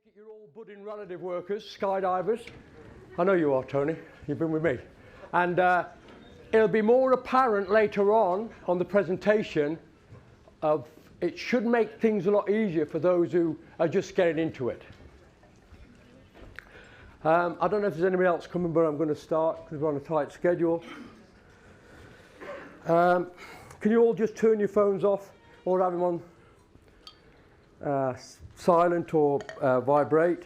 take it you're all budding relative workers, skydivers. I know you are, Tony. You've been with me. And it'll be more apparent later on the presentation of it should make things a lot easier for those who are just getting into it. I don't know if there's anybody else coming, but I'm going to start because we're on a tight schedule. Can you all just turn your phones off or have them on silent or vibrate?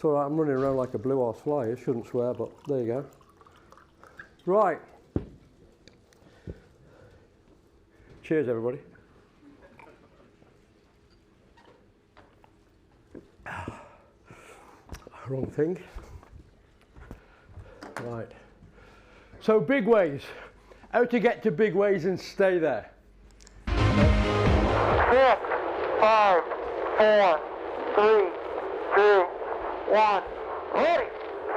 So I'm running around like a blue-ass fly. I shouldn't swear, but there you go. Right. Cheers, everybody. Wrong thing. Right. So big ways. How to get to big ways and stay there. 6, 5, 4, 3, 2, 1. Ready,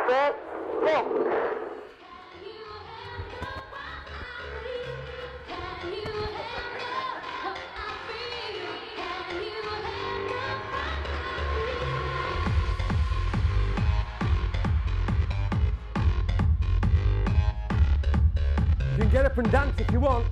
set, go. You can get up and dance if you want.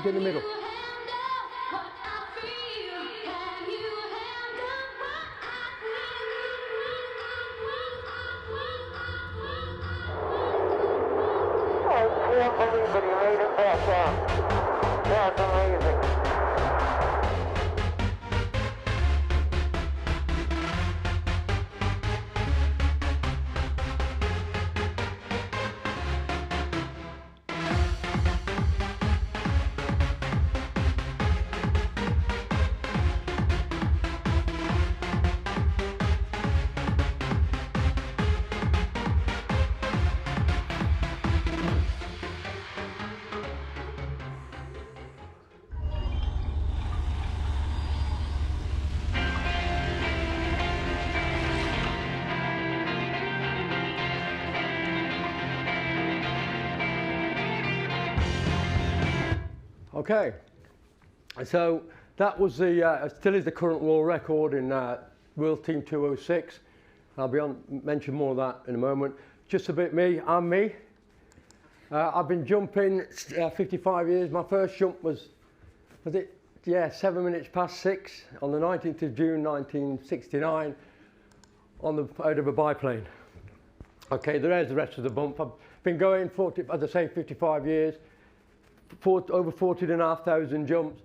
In the middle. I can't believe that he made it back down. That's amazing. Okay, so that was the, still is the current world record in World Team 206. I'll be on, mention more of that in a moment. Just a bit me, I'm me. I've been jumping 55 years. My first jump was it? Yeah, 7 minutes past 6 on the 19th of June 1969 on the out of a biplane. Okay, there's the rest of the bump. I've been going 40, as I say, 55 years. Over 14,500 jumps,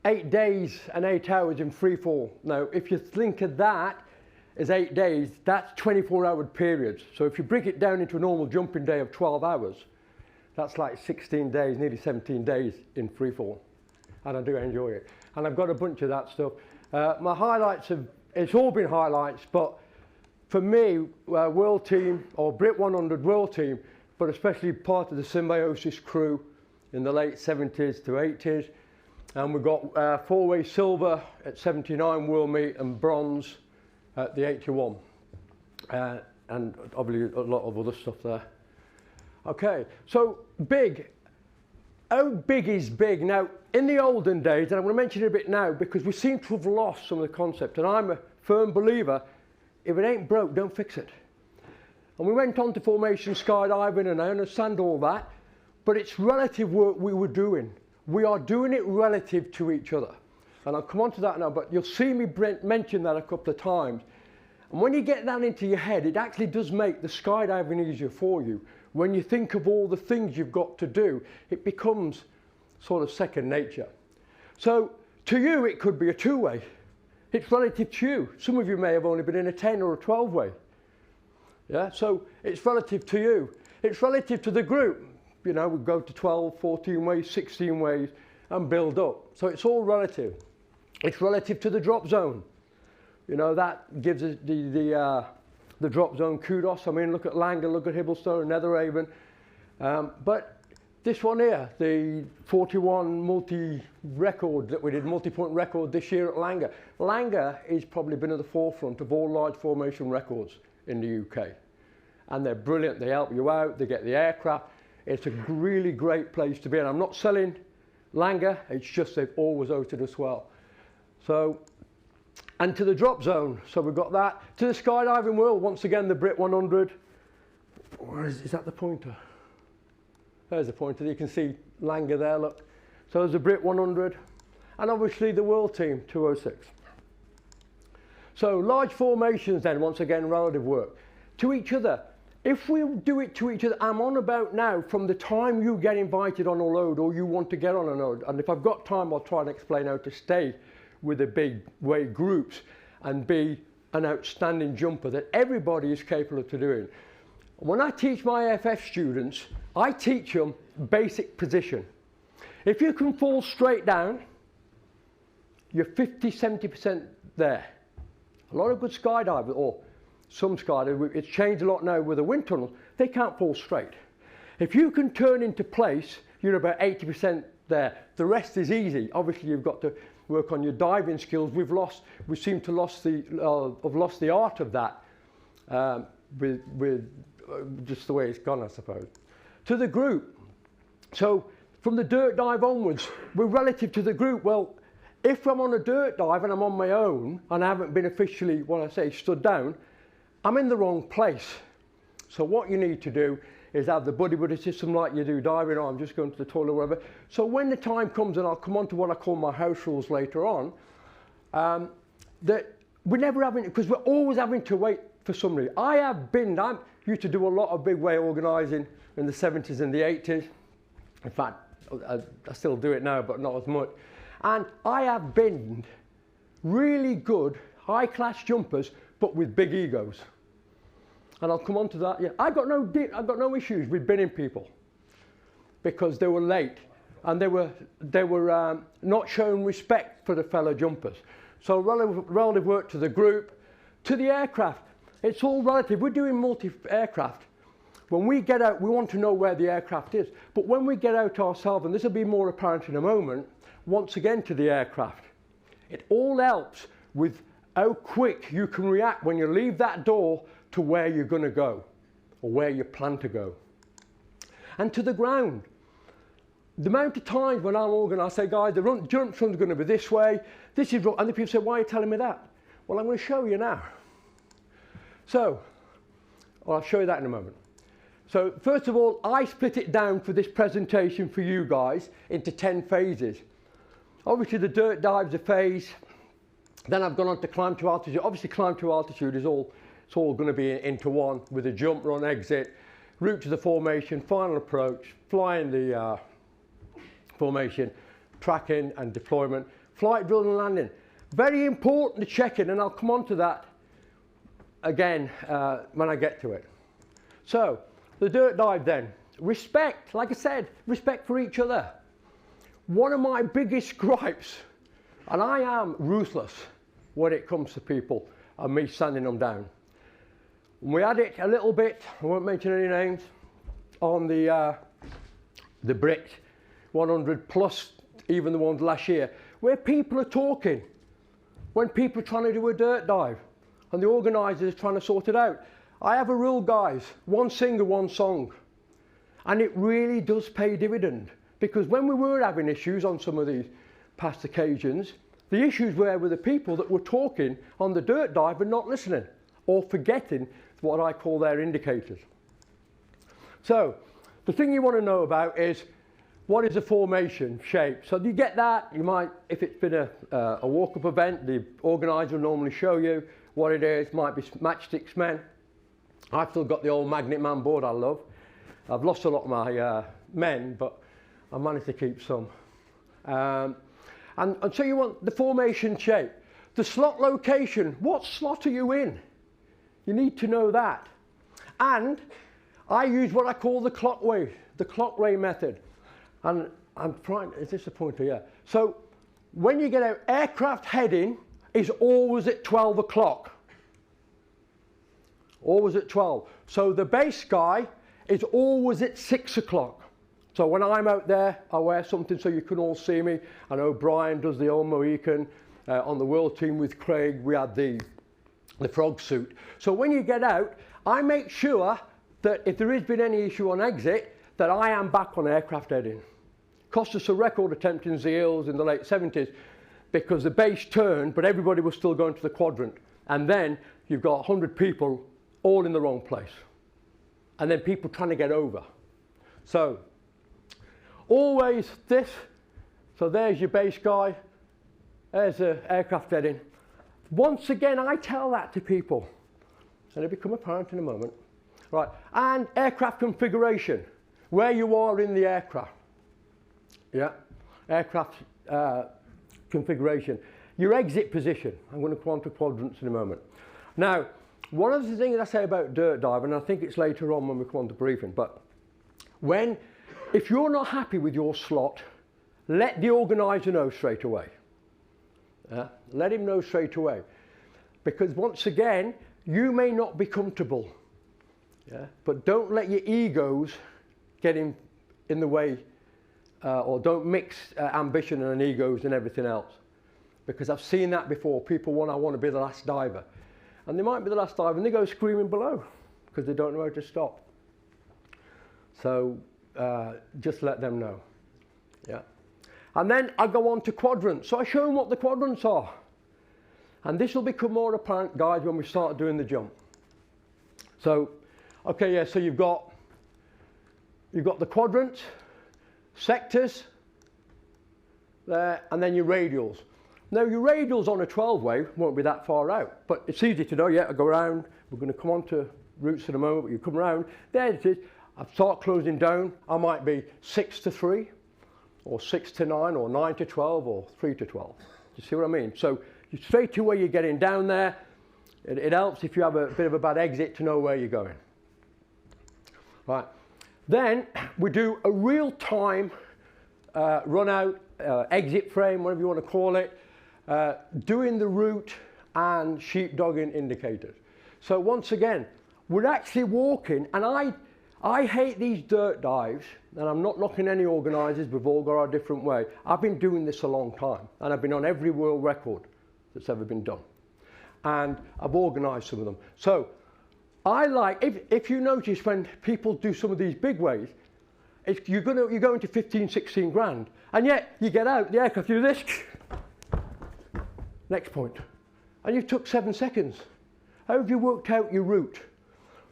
8 days and 8 hours in free fall. Now, if you think of that as 8 days, that's 24-hour periods. So if you break it down into a normal jumping day of 12 hours, that's like 16 days, nearly 17 days in free fall. And I do enjoy it. And I've got a bunch of that stuff. My highlights have, it's all been highlights, but for me, World Team, or Brit 100 World Team, but especially part of the Symbiosis crew in the late 70s to 80s. And we've got four-way silver at 79 world meet and bronze at the 81. And obviously a lot of other stuff there. Okay, so big. How big is big? Now, in the olden days, and I'm going to mention it a bit now because we seem to have lost some of the concept, and I'm a firm believer, if it ain't broke, don't fix it. And we went on to formation skydiving, and I understand all that, but it's relative work we were doing. We are doing it relative to each other. And I'll come on to that now, but you'll see me mention that a couple of times. And when you get that into your head, it actually does make the skydiving easier for you. When you think of all the things you've got to do, it becomes sort of second nature. So to you, it could be a 2-way. It's relative to you. Some of you may have only been in a 10 or a 12-way. Yeah, so it's relative to you. It's relative to the group. You know, we go to 12, 14 ways, 16 ways, and build up. So it's all relative. It's relative to the drop zone. You know, that gives us the drop zone kudos. I mean, look at Langar, look at Havilland, Netheravon. But this one here, the 41 multi-record that we did, multi-point record this year at Langar. Langar has probably been at the forefront of all large formation records in the UK. And they're brilliant, they help you out, they get the aircraft. It's a really great place to be. And I'm not selling Langar, it's just they've always hosted us well. So, and to the drop zone, so we've got that. To the skydiving world, once again, the Brit 100. Where is that the pointer? There's the pointer, you can see Langar there, look. So there's the Brit 100, and obviously the world team, 206. So large formations then, once again, relative work. To each other, if we do it to each other, I'm on about now from the time you get invited on a load or you want to get on a load, and if I've got time, I'll try and explain how to stay with the big wave groups and be an outstanding jumper that everybody is capable of doing. When I teach my AFF students, I teach them basic position. If you can fall straight down, you're 50, 70% there. A lot of good skydivers, or some skydivers, it's changed a lot now with the wind tunnel, they can't fall straight. If you can turn into place, you're about 80% there. The rest is easy. Obviously, you've got to work on your diving skills. We seem to have lost the art of that with just the way it's gone, I suppose. To the group. So from the dirt dive onwards, we're relative to the group. Well, if I'm on a dirt dive and I'm on my own and I haven't been officially, what I say, stood down, I'm in the wrong place. So what you need to do is have the buddy system like you do diving. Oh, I'm just going to the toilet or whatever. So when the time comes, and I'll come on to what I call my house rules later on, that we're never having, because we're always having to wait for somebody. I used to do a lot of big way organising in the 70s and the 80s. In fact, I still do it now, but not as much. And I have been really good, high-class jumpers, but with big egos. And I'll come on to that. Yeah, I've got no issues with binning people because they were late and they were not showing respect for the fellow jumpers. So relative work to the group, to the aircraft. It's all relative. We're doing multi-aircraft. When we get out, we want to know where the aircraft is. But when we get out ourselves, and this will be more apparent in a moment, once again to the aircraft, it all helps with how quick you can react when you leave that door to where you're going to go or where you plan to go. And to the ground. The amount of times when I'm organised, I say, guys, the jump run's going to be this way, this is wrong. And the people say, why are you telling me that? Well, I'm going to show you now. So, I'll show you that in a moment. So, first of all, I split it down for this presentation for you guys into 10 phases. Obviously, the dirt dive's a phase. Then I've gone on to climb to altitude. Obviously, climb to altitude is all going to be into one with a jump, run, exit, route to the formation, final approach, flying the formation, tracking and deployment, flight, drill and landing. Very important to check in, and I'll come on to that again when I get to it. So, the dirt dive then. Respect, like I said, respect for each other. One of my biggest gripes, and I am ruthless when it comes to people and me sanding them down. We had it a little bit, I won't mention any names, on the Brit 100 plus even the ones last year, where people are talking when people are trying to do a dirt dive and the organisers are trying to sort it out. I have a rule, guys, one singer, one song. And it really does pay dividend, because when we were having issues on some of these past occasions, the issues were with the people that were talking on the dirt dive and not listening or forgetting what I call their indicators. So the thing you want to know about is what is a formation shape? So you get that, you might, if it's been a walk-up event, the organiser will normally show you what it is. Might be matchsticks men. I've still got the old magnet man board I love. I've lost a lot of my men, but I managed to keep some. And so you want the formation shape. The slot location, what slot are you in? You need to know that. And I use what I call the clock-ray method. And I'm trying, is this a pointer? Yeah. So when you get out, aircraft heading is always at 12 o'clock. Always at 12. So the base sky is always at 6 o'clock. So when I'm out there, I wear something so you can all see me. I know Brian does the old Mohican. On the world team with Craig, we had the frog suit. So when you get out, I make sure that if there has been any issue on exit, that I am back on aircraft heading. Cost us a record attempt in the hills in the late 70s because the base turned, but everybody was still going to the quadrant. And then you've got 100 people all in the wrong place. And then people trying to get over. So always this. So there's your base guy. There's the aircraft heading. Once again, I tell that to people. And it'll become apparent in a moment. Right, and aircraft configuration. Where you are in the aircraft. Yeah, aircraft configuration. Your exit position. I'm going to come on to quadrants in a moment. Now, one of the things I say about dirt diving, and I think it's later on when we come on to briefing, but if you're not happy with your slot, let the organiser know straight away. Let him know straight away. Because once again, you may not be comfortable. Yeah? But don't let your egos get in the way, or don't mix ambition and egos and everything else. Because I've seen that before. People I want to be the last diver. And they might be the last diver and they go screaming below because they don't know how to stop. So just let them know. Yeah. And then I go on to quadrants. So I show them what the quadrants are. And this will become more apparent, guys, when we start doing the jump. So, okay, yeah, so you've got the quadrants, sectors, there, and then your radials. Now, your radials on a 12-way won't be that far out, but it's easy to know. Yeah, I go around. We're going to come on to routes in a moment, but you come around. There it is. I start closing down. I might be 6 to 3, or 6 to 9, or 9 to 12, or 3 to 12. You see what I mean? So straight away you're getting down there. It helps if you have a bit of a bad exit to know where you're going. Right. Then we do a real-time run-out, exit frame, whatever you want to call it, doing the route and sheepdogging indicators. So once again, we're actually walking, and I hate these dirt dives, and I'm not knocking any organisers, we've all got our different way. I've been doing this a long time, and I've been on every world record that's ever been done. And I've organised some of them. So I like, if you notice when people do some of these big ways, you're going to 15, 16 grand, and yet you get out the aircraft, you do this, next point, and you took 7 seconds. How have you worked out your route?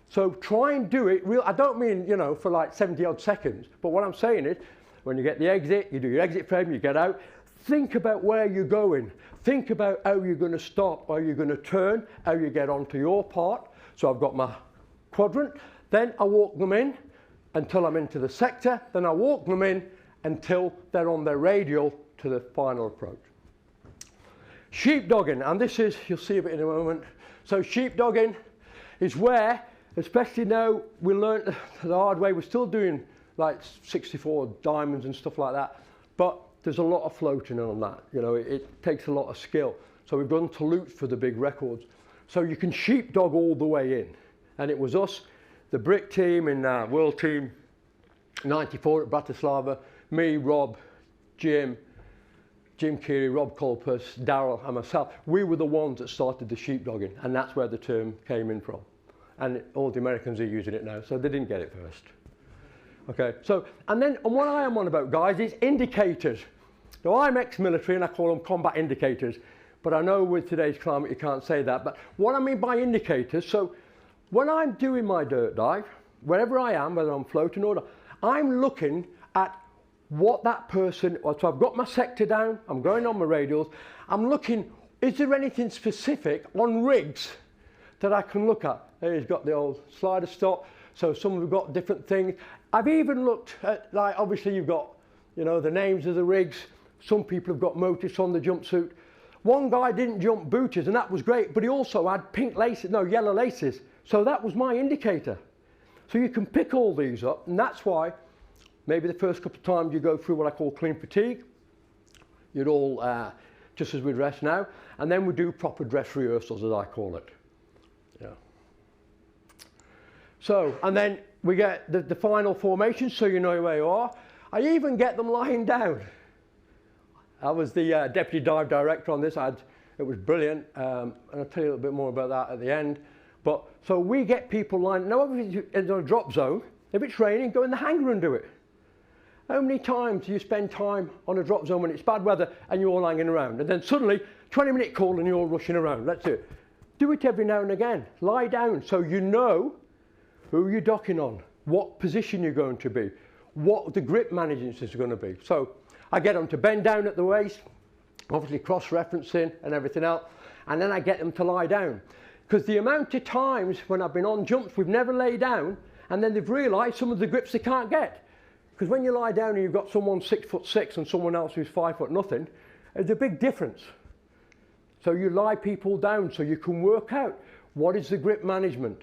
So try and do it real. I don't mean, you know, for like 70 odd seconds, but what I'm saying is, when you get the exit, you do your exit frame, you get out, think about where you're going. Think about how you're going to stop, how you're going to turn, how you get onto your part. So I've got my quadrant, then I walk them in until I'm into the sector, then I walk them in until they're on their radial to the final approach. Sheepdogging, and this is, you'll see a bit in a moment. So sheepdogging is where, especially now, we learned the hard way, we're still doing like 64 diamonds and stuff like that, but there's a lot of floating on that. You know, it takes a lot of skill. So we've done Toulouse for the big records. So you can sheepdog all the way in. And it was us, the Brit team in World Team 94 at Bratislava, me, Rob, Jim Keary, Rob Culpus, Darryl and myself. We were the ones that started the sheepdogging, and that's where the term came in from. And all the Americans are using it now, so they didn't get it first. Okay, so, and what I am on about, guys, is indicators. Now, I'm ex-military and I call them combat indicators, but I know with today's climate you can't say that. But what I mean by indicators, so when I'm doing my dirt dive, wherever I am, whether I'm floating or not, I'm looking at what that person, so I've got my sector down, I'm going on my radials, I'm looking, is there anything specific on rigs that I can look at? There he's got the old slider stop, so some have got different things. I've even looked at, like, obviously you've got, you know, the names of the rigs. Some people have got motifs on the jumpsuit. One guy didn't jump booties, and that was great, but he also had pink laces, no, yellow laces. So that was my indicator. So you can pick all these up, and that's why maybe the first couple of times you go through what I call clean fatigue. You'd all, just as we dress now, and then we do proper dress rehearsals, as I call it. Yeah. So, and then we get the final formation, so you know where you are. I even get them lying down. I was the deputy dive director on this. It was brilliant, and I'll tell you a little bit more about that at the end. But so we get people lying. Now, obviously, in a drop zone, if it's raining, go in the hangar and do it. How many times do you spend time on a drop zone when it's bad weather and you're all hanging around? And then suddenly, 20-minute call and you're all rushing around. Let's do it. Do it every now and again. Lie down so you know who you're docking on, what position you're going to be, what the grip management is going to be. So I get them to bend down at the waist, obviously cross-referencing and everything else, and then I get them to lie down. Because the amount of times when I've been on jumps, we've never laid down, and then they've realised some of the grips they can't get. Because when you lie down and you've got someone 6'6" and someone else who's 5 foot nothing, there's a big difference. So you lie people down so you can work out what is the grip management.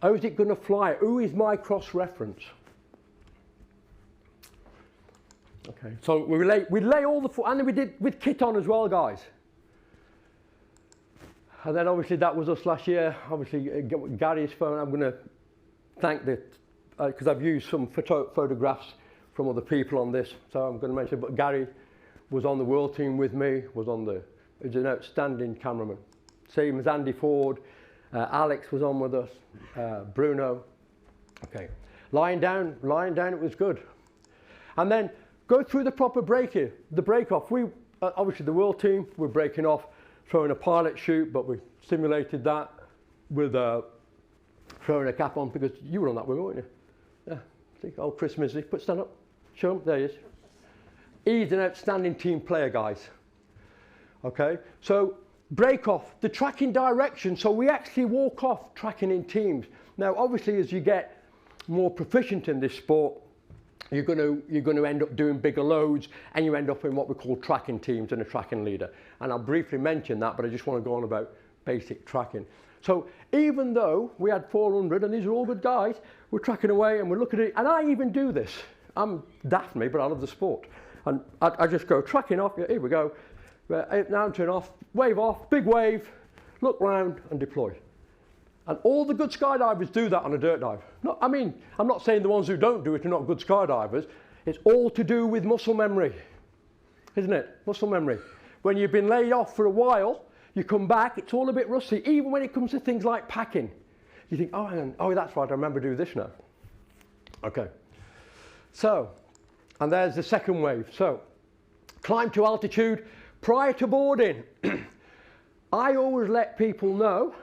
How is it going to fly? Who is my cross-reference? Okay, so we lay all the foot, and then we did with kit on as well, guys. And then obviously that was us last year. Obviously Gary's phone, I'm going to thank the, because I've used some photographs from other people on this, so I'm going to mention, but Gary was on the world team with me, was an outstanding cameraman. Same as Andy Ford, Alex was on with us, Bruno. Okay, lying down, it was good. And then go through the proper break here, the break off. We, obviously the world team, we're breaking off, throwing a pilot chute, but we simulated that with throwing a cap on, because you were on that with me, weren't you? Yeah, see, old Chris Misley, stand up, show him, there he is. He's an outstanding team player, guys. Okay, so break off, the tracking direction, so we actually walk off tracking in teams. Now, obviously, as you get more proficient in this sport, you're going to end up doing bigger loads, and you end up in what we call tracking teams and a tracking leader. And I'll briefly mention that, but I just want to go on about basic tracking. So even though we had 400, and these are all good guys, we're tracking away and we're looking at it, and I even do this. I'm daft me, but I love the sport. And I just go tracking off, here we go, now turn off, wave off, big wave, look round and deploy. And all the good skydivers do that on a dirt dive. I mean, I'm not saying the ones who don't do it are not good skydivers. It's all to do with muscle memory, isn't it? Muscle memory. When you've been laid off for a while, you come back, it's all a bit rusty. Even when it comes to things like packing, you think, oh, hang on, oh, that's right, I remember doing this now. Okay. So, and there's the second wave. So, climb to altitude prior to boarding. I always let people know.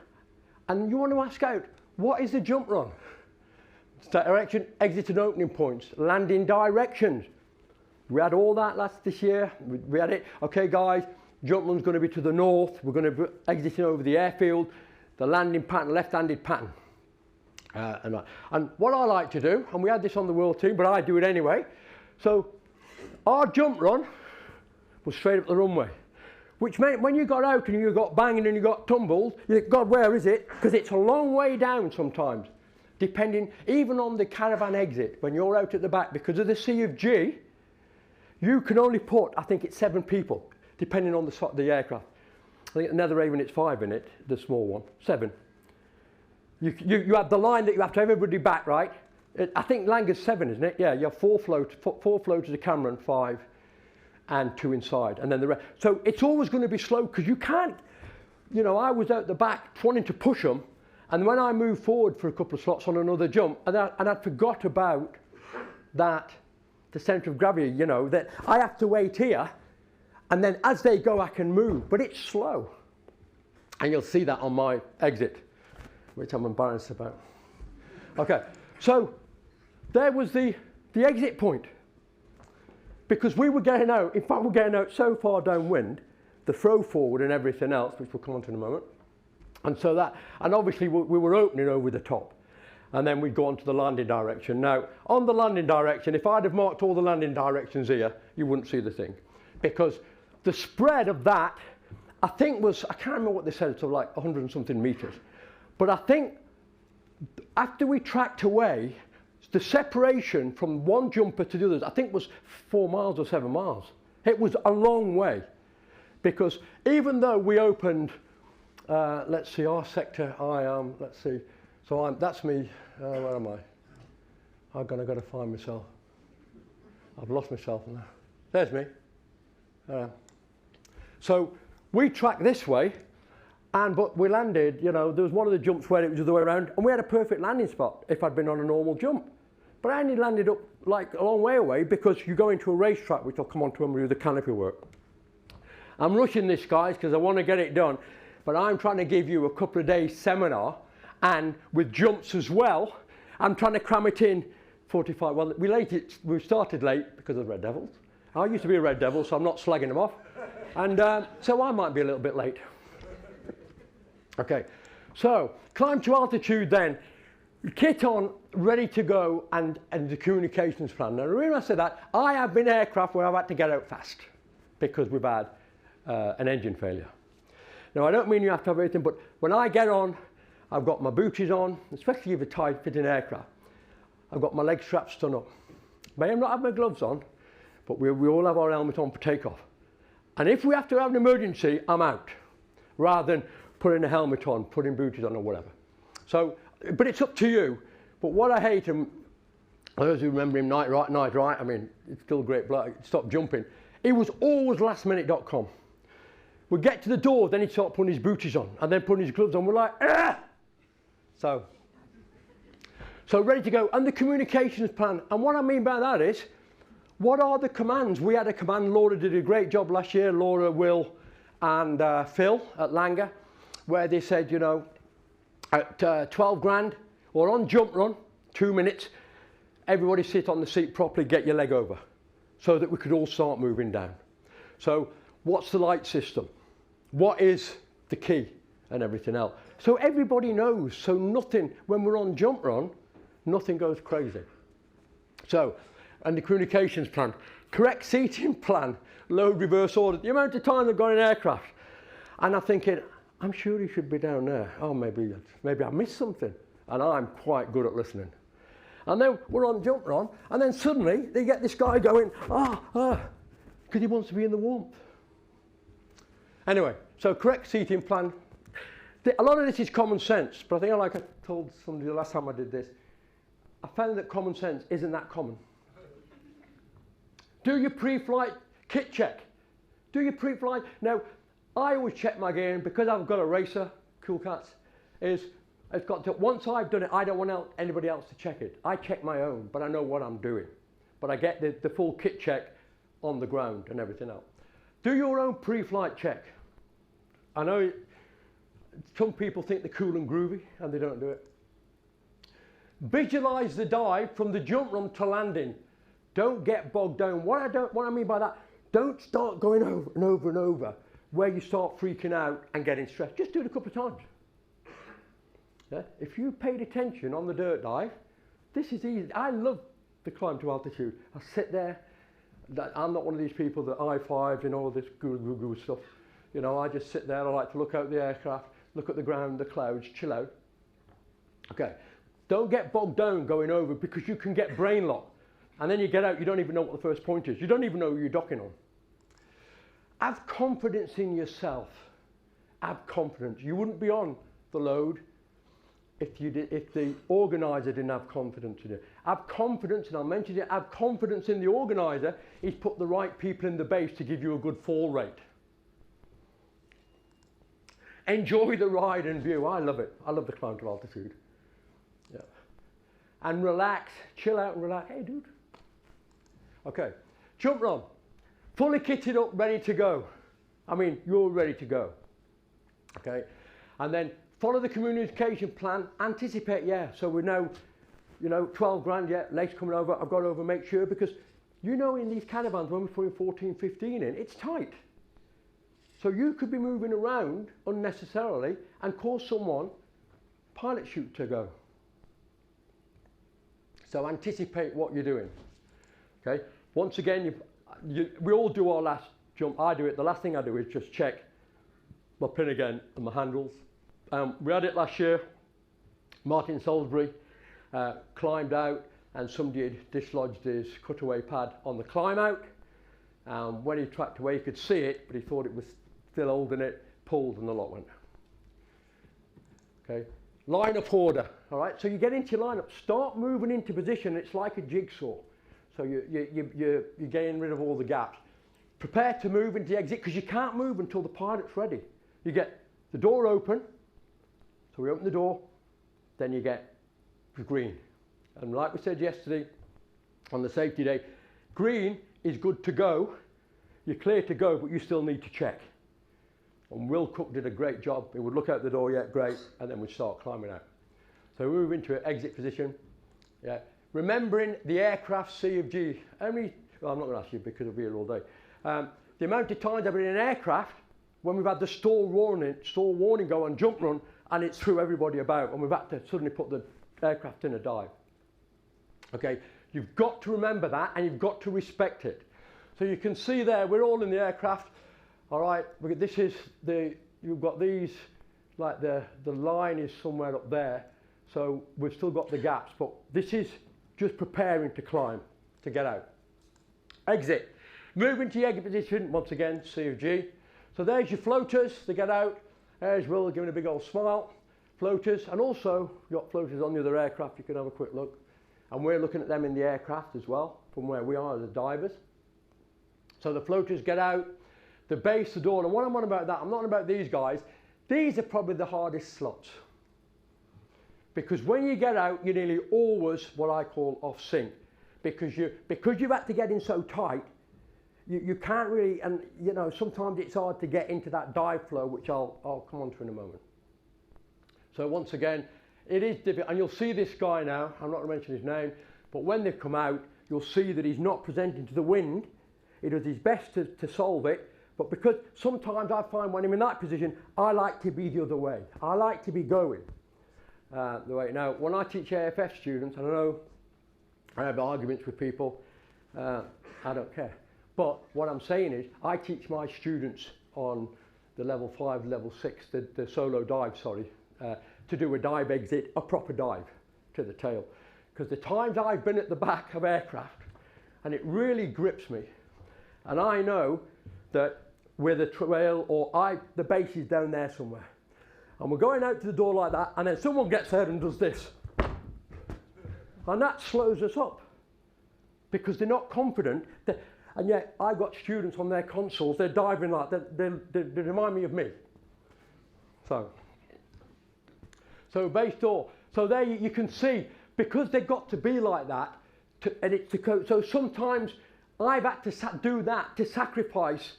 And you want to ask out, what is the jump run? Start direction, exit and opening points, landing directions. We had all that this year. We had it. Okay, guys, jump run's going to be to the north. We're going to be exiting over the airfield. The landing pattern, left-handed pattern. And what I like to do, and we had this on the world team, but I do it anyway. So our jump run was straight up the runway. Which meant when you got out and you got banging and you got tumbled, you think, God, where is it? Because it's a long way down sometimes, depending, even on the caravan exit, when you're out at the back, because of the C of G, you can only put, I think it's 7 people, depending on the aircraft. I think at Netheravon it's 5 in it, the small one, 7. You have the line that you have to have everybody back, right? I think Langar's 7, isn't it? Yeah, you have 4 floats to the camera and 5. And 2 inside, and then the rest. So it's always going to be slow, because you can't, you know, I was out the back wanting to push them, and when I moved forward for a couple of slots on another jump, and I forgot about that, the centre of gravity, you know, that I have to wait here, and then as they go I can move, but it's slow. And you'll see that on my exit, which I'm embarrassed about. Okay, so there was the exit point. because we were getting out, in fact we're getting out so far downwind, the throw forward and everything else, which we'll come on to in a moment. And so that, and obviously we were opening over the top. And then we'd go on to the landing direction. Now, on the landing direction, if I'd have marked all the landing directions here, you wouldn't see the thing. Because the spread of that, I think was, I can't remember what they said, so like 100 and something meters. But I think after we tracked away, the separation from one jumper to the others, I think was 4 miles or 7 miles. It was a long way. Because even though we opened, let's see, our sector, let's see, so that's me, where am I? I've got to find myself. I've lost myself now. There's me. So we tracked this way, but we landed, you know, there was one of the jumps where it was the other way around, and we had a perfect landing spot if I'd been on a normal jump. But I only landed up like a long way away because you go into a racetrack, which I'll come on to when we do the canopy work. I'm rushing this, guys, because I want to get it done, but I'm trying to give you a couple of days seminar, and with jumps as well. I'm trying to cram it in 45. Well, we started late because of the Red Devils. I used to be a Red Devil, so I'm not slagging them off. And so I might be a little bit late. Okay, so climb to altitude then. Kit on, ready to go, and the communications plan. Now, the reason I said that, I have been aircraft where I've had to get out fast because we've had an engine failure. Now, I don't mean you have to have everything, but when I get on, I've got my booties on, especially if it's tight-fitting aircraft. I've got my leg straps done up. May have not have my gloves on, but we all have our helmet on for takeoff. And if we have to have an emergency, I'm out, rather than putting a helmet on, putting booties on or whatever. So, but it's up to you. But what I hate, and those who remember him, Night Right, I mean, it's still a great bloke, stop jumping. He was always lastminute.com. We'd get to the door, then he'd start putting his booties on, and then putting his gloves on. We're like, ah! So ready to go, and the communications plan. And what I mean by that is, what are the commands? We had a command, Laura did a great job last year, Laura, Will, and Phil at Langar, where they said, you know, at 12 grand, or on jump run, 2 minutes, everybody sit on the seat properly, get your leg over, so that we could all start moving down. So what's the light system? What is the key? And everything else. So everybody knows, so nothing, when we're on jump run, nothing goes crazy. So, and the communications plan, correct seating plan, load reverse order, the amount of time they've got in aircraft. And I'm thinking, I'm sure he should be down there. Oh, maybe I missed something. And I'm quite good at listening. And then we're on jump run, and then suddenly they get this guy going, because he wants to be in the warmth. Anyway, so correct seating plan. A lot of this is common sense, but I think, like I told somebody the last time I did this, I found that common sense isn't that common. Do your pre-flight kit check. Do your pre-flight. Now, I always check my gear, and because I've got a racer, Cool Cats, it's got to, once I've done it, I don't want anybody else to check it. I check my own, but I know what I'm doing. But I get the full kit check on the ground and everything else. Do your own pre-flight check. I know some people think they're cool and groovy, and they don't do it. Visualize the dive from the jump run to landing. Don't get bogged down. What I mean by that, don't start going over and over and over where you start freaking out and getting stressed. Just do it a couple of times. Yeah? If you paid attention on the dirt dive, this is easy. I love the climb to altitude. I sit there. I'm not one of these people that I-5s and all this goo stuff. You know, I just sit there. I like to look out the aircraft, look at the ground, the clouds, chill out. Okay. Don't get bogged down going over, because you can get brain locked. And then you get out, you don't even know what the first point is. You don't even know who you're docking on. Have confidence in yourself. Have confidence. You wouldn't be on the load if the organiser didn't have confidence in it. Have confidence, and I'll mention it, have confidence in the organiser. He's put the right people in the base to give you a good fall rate. Enjoy the ride and view. I love it. I love the climb to altitude. Yeah. And relax, chill out and relax. Hey, dude. Okay, jump run. Fully kitted up, ready to go. I mean, you're ready to go. Okay, and then follow the communication plan. Anticipate, yeah. So we know, you know, 12 grand, yeah, legs coming over. I've got over, make sure, because You know, in these caravans, when we're putting 14, 15 in, it's tight. So you could be moving around unnecessarily and cause someone pilot chute to go. So anticipate what you're doing. Okay. Once again, we all do our last jump. I do it. The last thing I do is just check my pin again and my handles. We had it last year. Martin Salisbury climbed out, and somebody had dislodged his cutaway pad on the climb out. When he tracked away, he could see it, but he thought it was still holding it, pulled, and the lock went. Okay, line up order. All right, so you get into your lineup, start moving into position. It's like a jigsaw. So you're getting rid of all the gaps. Prepare to move into the exit, because you can't move until the pilot's ready. You get the door open, so we open the door, then you get the green. And like we said yesterday on the safety day, green is good to go. You're clear to go, but you still need to check. And Will Cook did a great job. He would look out the door, yeah, great, and then we'd start climbing out. So we move into an exit position. Yeah. Remembering the aircraft C of G. How many, well, I'm not going to ask you because I'll be here all day. The amount of times I've been in an aircraft when we've had the stall warning go on jump run, and it's threw everybody about, and we've had to suddenly put the aircraft in a dive. Okay, you've got to remember that, and you've got to respect it. So you can see there, we're all in the aircraft. All right, this is you've got these, like the line is somewhere up there. So we've still got the gaps, but this is just preparing to climb, to get out. Exit. Move into the exit position, once again, C of G. So there's your floaters to get out. There's Will giving a big old smile. Floaters, and also you've got floaters on the other aircraft, you can have a quick look. And we're looking at them in the aircraft as well, from where we are as divers. So the floaters get out, the base, the door, and what I'm on about that, I'm not on about these guys. These are probably the hardest slots. Because when you get out, you're nearly always what I call off sync. Because you've had to get in so tight, you can't really, and you know, sometimes it's hard to get into that dive flow, which I'll come on to in a moment. So once again, it is difficult, and you'll see this guy now, I'm not going to mention his name, but when they come out, you'll see that he's not presenting to the wind. He does his best to solve it, but because sometimes I find when I'm in that position, I like to be the other way. I like to be going the way. Now, when I teach AFF students, and I know I have arguments with people, I don't care. But what I'm saying is, I teach my students on the level 5, level 6, the solo dive, sorry, to do a dive exit, a proper dive to the tail. Because the times I've been at the back of aircraft, and it really grips me, and I know that with a trail, or the base is down there somewhere, and we're going out to the door like that, and then someone gets there and does this. And that slows us up, because they're not confident. And yet, I've got students on their consoles, they're diving like that, they remind me of me. So base door. So there you can see, because they've got to be like that, so sometimes I've had to do that to sacrifice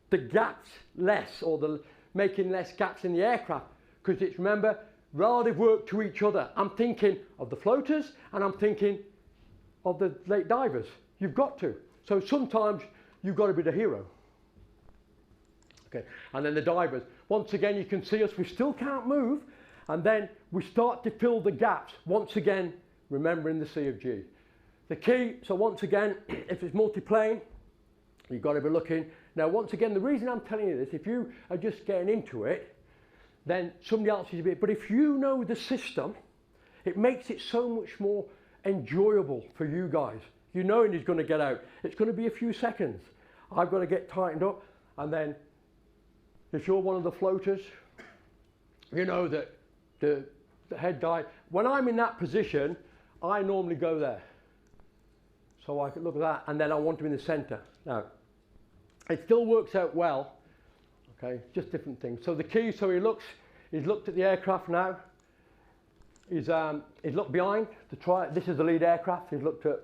the gaps less, or making less gaps in the aircraft, because it's, remember, relative work to each other. I'm thinking of the floaters, and I'm thinking of the late divers. You've got to. So sometimes you've got to be the hero. Okay, and then the divers. Once again, you can see us, we still can't move, and then we start to fill the gaps. Once again, remembering the C of G. The key, so once again, if it's multi-plane, you've got to be looking. Now, once again, the reason I'm telling you this, if you are just getting into it, then somebody else is a bit, but if you know the system, it makes it so much more enjoyable for you guys. You know he's going to get out. It's going to be a few seconds. I've got to get tightened up, and then if you're one of the floaters, you know that the head guy, when I'm in that position, I normally go there. So I can look at that, and then I want him in the centre. Now, it still works out well, okay, just different things. So the key, so he's looked at the aircraft now. He's looked behind to try, this is the lead aircraft, he's looked at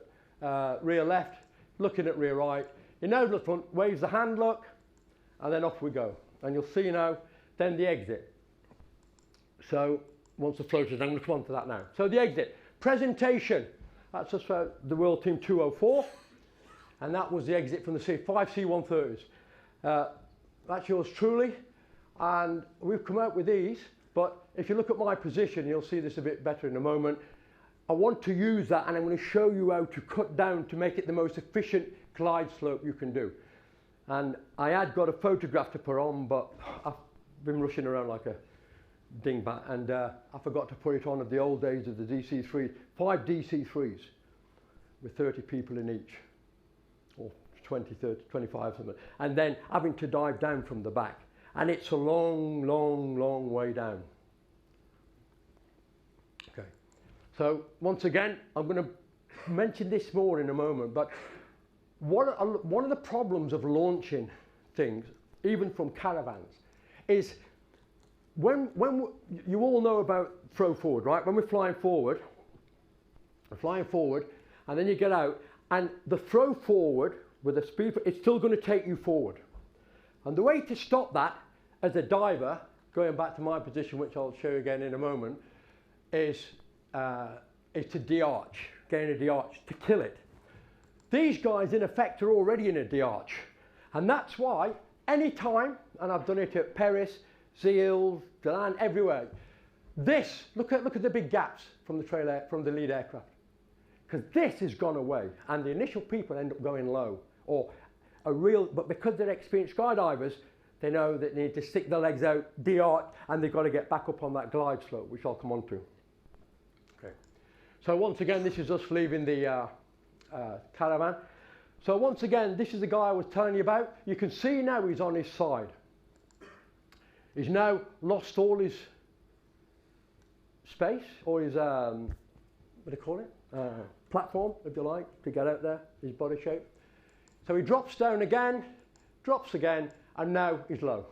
rear left, looking at rear right. He knows the front, waves the hand look, and then off we go. And you'll see now, then the exit. So once the floaters, I'm going to come on to that now. So the exit. Presentation. That's just the World Team 204. and that was the exit from the sea, 5 C-130s. That's yours truly, and we've come out with these, but if you look at my position, you'll see this a bit better in a moment. I want to use that, and I'm going to show you how to cut down to make it the most efficient glide slope you can do. And I had got a photograph to put on, but I've been rushing around like a dingbat, and I forgot to put it on of the old days of the DC-3, 5 DC-3s with 30 people in each, or 20, 30, 25 something, and then having to dive down from the back. And it's a long, long, long way down. Okay, so once again, I'm going to mention this more in a moment, but one of the problems of launching things, even from caravans, is when you all know about throw forward, right? When we're flying forward, and then you get out, and the throw forward with a speed, it's still going to take you forward. And the way to stop that as a diver, going back to my position, which I'll show you again in a moment, is to de-arch, getting a de-arch, to kill it. These guys, in effect, are already in a de-arch. And that's why, any time, and I've done it at Paris, Seals, Dane, everywhere, this, look at the big gaps from the lead aircraft. Because this has gone away, and the initial people end up going low, but because they're experienced skydivers, they know that they need to stick their legs out, de-arch, and they've got to get back up on that glide slope, which I'll come on to. Okay. So once again, this is us leaving the caravan. So once again, this is the guy I was telling you about. You can see now he's on his side. He's now lost all his space, or his, what do you call it? Platform, if you like, to get out there, his body shape. So he drops down again, drops again, and now he's low.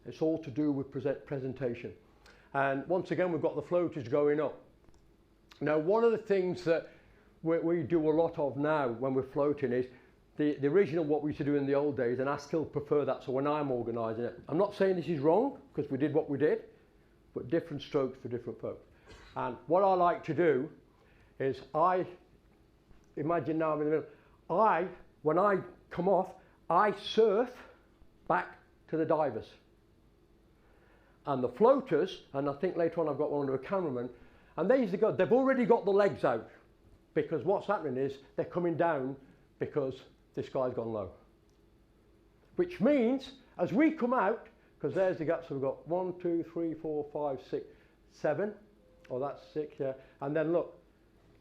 It's all to do with presentation. And once again, we've got the floaters going up. Now, one of the things that we do a lot of now when we're floating is the original what we used to do in the old days, and I still prefer that. So when I'm organising it, I'm not saying this is wrong, because we did what we did, but different strokes for different folks. And what I like to do is imagine now I'm in the middle, when I come off, I surf back to the divers. And the floaters, and I think later on I've got one of a cameraman, and they've already got the legs out, because what's happening is they're coming down because this guy's gone low. Which means, as we come out, because there's the gap, so we've got 1, 2, 3, 4, 5, 6, 7, oh that's 6, yeah, and then look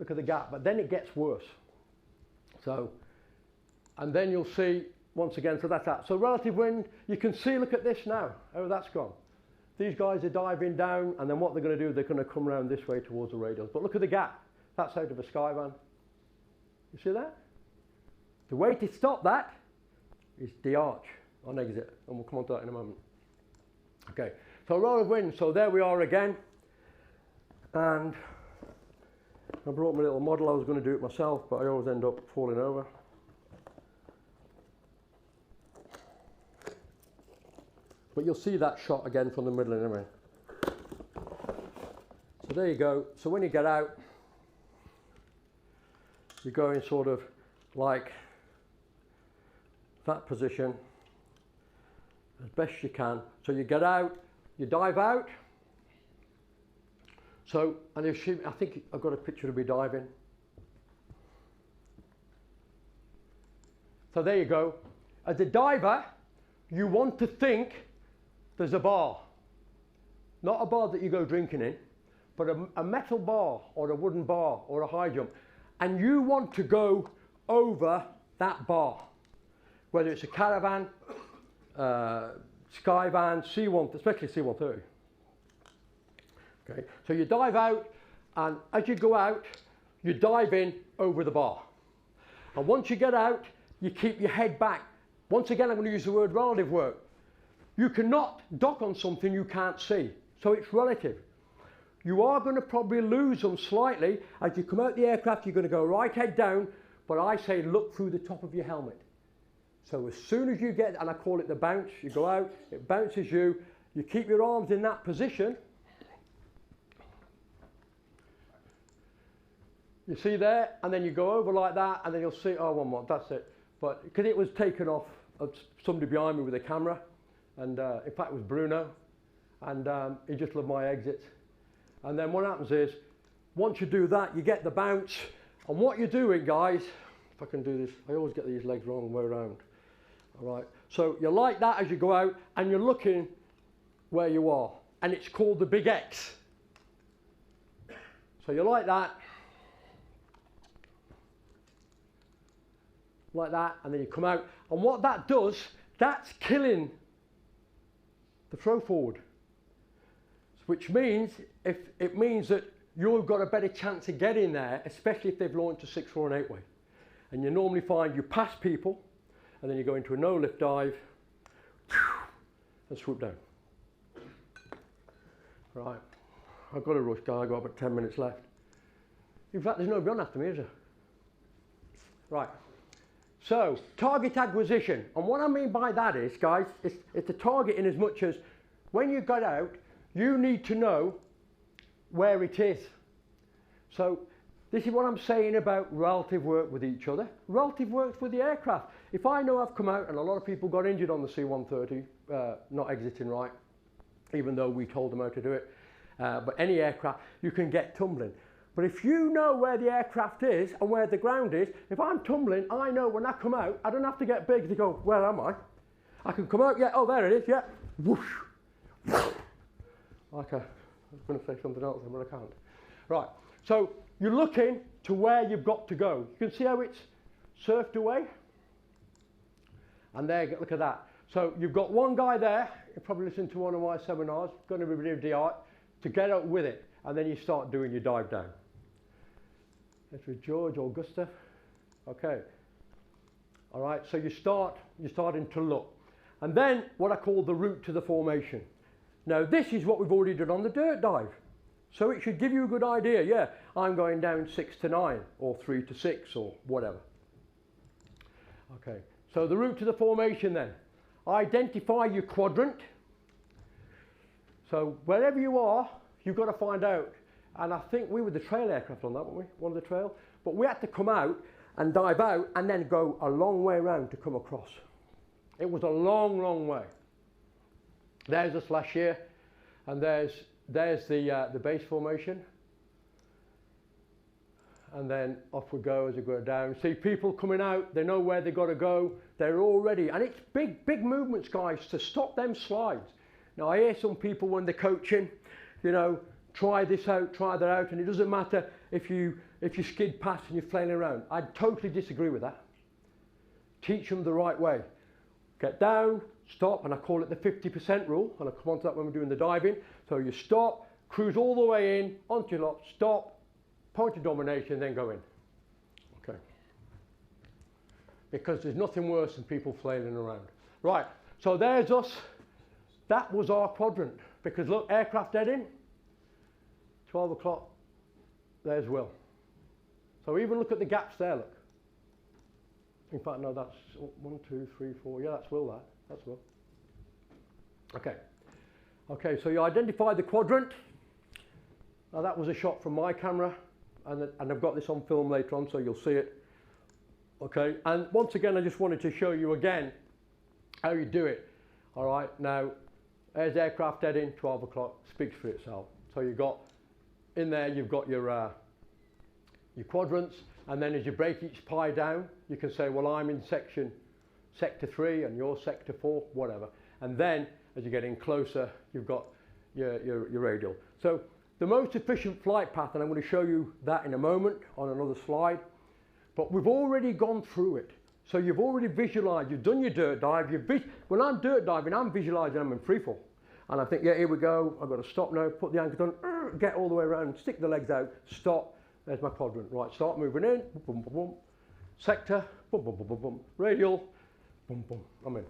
at the gap, but then it gets worse. So, and then you'll see, once again, so that's that. So relative wind, you can see, look at this now, how that's gone. These guys are diving down, and then what they're going to do, they're going to come around this way towards the radials. But look at the gap, that's out of a Skyvan. You see that? The way to stop that is de-arch on exit, and we'll come on to that in a moment. Okay, so relative wind, so there we are again. And I brought my little model. I was going to do it myself, but I always end up falling over. But you'll see that shot again from the middle in a minute. So there you go. So when you get out, you go in sort of like that position as best you can. So you get out, you dive out. So, and I think I've got a picture of me diving. So there you go. As a diver, you want to think there's a bar. Not a bar that you go drinking in, but a metal bar or a wooden bar or a high jump. And you want to go over that bar. Whether it's a caravan, Skyvan, C1, especially C-130. Okay, so you dive out, and as you go out, you dive in over the bar. And once you get out, you keep your head back. Once again, I'm going to use the word relative work. You cannot dock on something you can't see, so it's relative. You are going to probably lose them slightly. As you come out the aircraft, you're going to go right head down, but I say look through the top of your helmet. So as soon as you get, and I call it the bounce, you go out, it bounces you, you keep your arms in that position. You see there, and then you go over like that, and then you'll see, oh, one more, that's it. But because it was taken off of somebody behind me with a camera, and in fact it was Bruno, and he just loved my exits. And then what happens is, once you do that, you get the bounce, and what you're doing, guys, if I can do this, I always get these legs wrong way around. All right, so you're like that as you go out, and you're looking where you are, and it's called the big X. So you're like that, and then you come out, and what that does, that's killing the throw forward, which means it means that you've got a better chance of getting there, especially if they've launched a 6-4 and 8-way. And you normally find you pass people, and then you go into a no lift dive and swoop down. Right, I've got to rush, guy. I've got about 10 minutes left. In fact, there's nobody on after me, is there? Right. So, target acquisition, and what I mean by that is, guys, it's a target in as much as when you got out, you need to know where it is. So, this is what I'm saying about relative work with each other. Relative works with the aircraft. If I know I've come out, and a lot of people got injured on the C-130, not exiting right, even though we told them how to do it, but any aircraft, you can get tumbling. But if you know where the aircraft is and where the ground is, if I'm tumbling, I know when I come out, I don't have to get big to go, where am I? I can come out, yeah, oh, there it is, yeah, whoosh. Like I was going to say something else, but I can't. Right, so you're looking to where you've got to go. You can see how it's surfed away. And there, look at that. So you've got one guy there, you probably listened to one of my seminars, going to be a bit of the art, to get up with it. And then you start doing your dive down. That's with George or Gustav. Okay. All right, so you're starting to look. And then what I call the route to the formation. Now this is what we've already done on the dirt dive. So it should give you a good idea. Yeah, I'm going down 6 to 9 or 3 to 6 or whatever. Okay, so the route to the formation then. Identify your quadrant. So wherever you are, you've got to find out. And I think we were the trail aircraft on that, weren't we? One of the trail. But we had to come out and dive out and then go a long way around to come across. It was a long, long way. There's us last year, and there's the base formation. And then off we go as we go down. See people coming out, they know where they've got to go. They're all ready. And it's big, big movements, guys, to stop them slides. Now I hear some people when they're coaching, you know, try this out, try that out, and it doesn't matter if you skid past and you're flailing around. I totally disagree with that. Teach them the right way. Get down, stop, and I call it the 50% rule, and I'll come on to that when we're doing the diving. So you stop, cruise all the way in, onto your lock, stop, point of domination, then go in. Okay. Because there's nothing worse than people flailing around. Right, so there's us. That was our quadrant. Because look, aircraft heading, 12 o'clock, there's Will. So even look at the gaps there, look. In fact, no, that's 1, 2, 3, 4, yeah, that's Will, that's Will. Okay, okay, so you identify the quadrant. Now that was a shot from my camera, and I've got this on film later on, so you'll see it. Okay, and once again, I just wanted to show you again how you do it. All right, now, there's aircraft heading, 12 o'clock, speaks for itself. So you've got, in there, you've got your quadrants, and then as you break each pie down, you can say, well, I'm in sector 3, and you're sector 4, whatever. And then, as you're getting closer, you've got your radial. So the most efficient flight path, and I'm going to show you that in a moment on another slide, but we've already gone through it. So you've already visualised, you've done your dirt dive. When I'm dirt diving, I'm visualising I'm in freefall. And I think, yeah, here we go, I've got to stop now, put the anchors on, get all the way around, stick the legs out, stop, there's my quadrant. Right, start moving in, boom, boom, boom, sector, boom, boom, boom, boom, boom, radial, boom, boom, I'm in.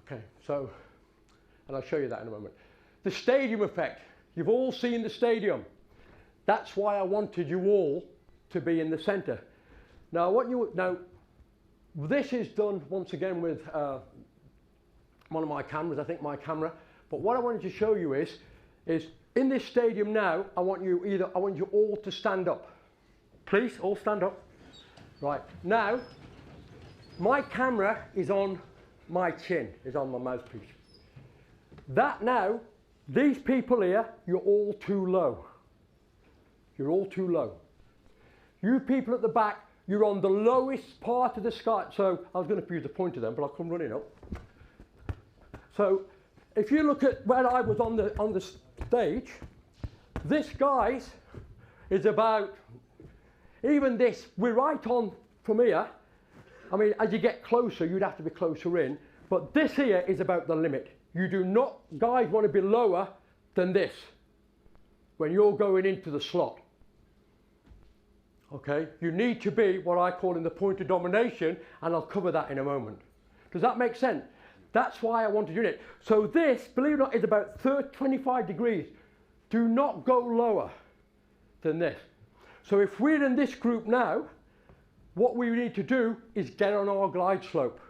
Okay, so, and I'll show you that in a moment. The stadium effect, you've all seen the stadium. That's why I wanted you all to be in the centre. Now, this is done once again with one of my cameras, I think my camera. But what I wanted to show you is in this stadium now, I want you all to stand up. Please, all stand up. Right, now, my camera is on my chin, is on my mouthpiece. That now, these people here, you're all too low. You're all too low. You people at the back, you're on the lowest part of the sky. So I was going to use the pointer then, but I'll come running up. So if you look at where I was on the stage, this, guys, is about, even this, we're right on from here. I mean, as you get closer, you'd have to be closer in, but this here is about the limit. You do not, guys, want to be lower than this when you're going into the slot. Okay, you need to be what I call in the point of domination, and I'll cover that in a moment. Does that make sense? That's why I want to do it. So this, believe it or not, is about 25 degrees. Do not go lower than this. So if we're in this group now, what we need to do is get on our glide slope.